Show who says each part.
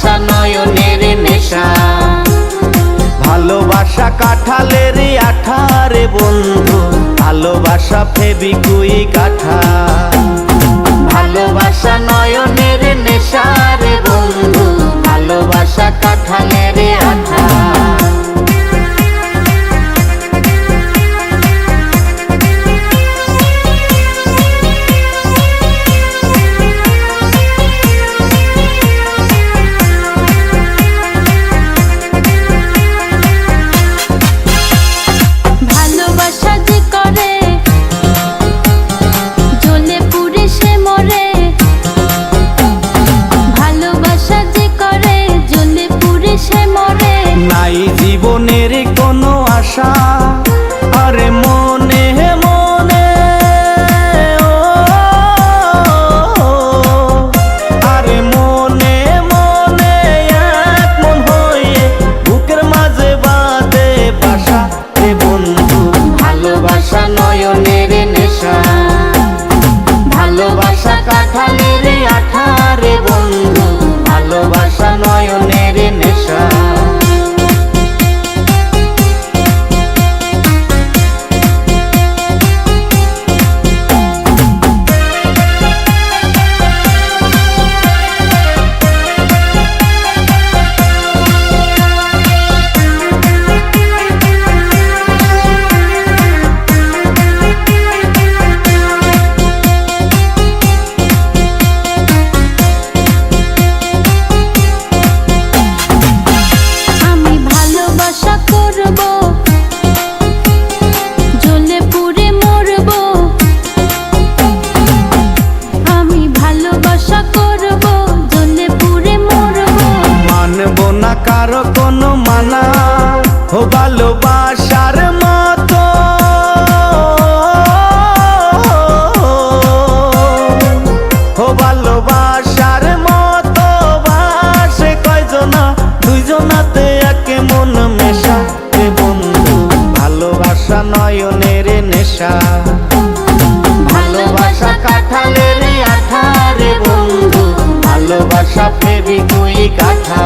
Speaker 1: ভালোবাসা নয়নের নেশা।
Speaker 2: ভালোবাসা কাঁঠালের আঠা রে বন্ধু, ভালোবাসা ফেবিকুইক আঠা।
Speaker 1: ভালোবাসা নয়নের নেশা রে বন্ধু, ভালোবাসা কাঁঠালের আঠা।
Speaker 2: নাই জীবনের কোনো আশা, আরে মনে মনে আরে মনে মনে এক মন হয়ে বুকের মাঝে বাঁধে বাসা রে বন্ধু।
Speaker 1: ভালোবাসা নয়নের নেশা, ভালোবাসা কাঁঠালের আঠা রে বন্ধু, ভালোবাসা নয়নের নেশা।
Speaker 2: কারো কোনো মানা ও ভালোবাসার মতো, ও ভালোবাসার মতো বাসে কয়জনা, দুইজনাতে একে মন মেশা রে বন্ধু। ভালোবাসা নয়নের নেশা,
Speaker 1: ভালোবাসা কাঁঠালের আঠা রে বন্ধু, ভালোবাসা ফেবিকুইক আঠা।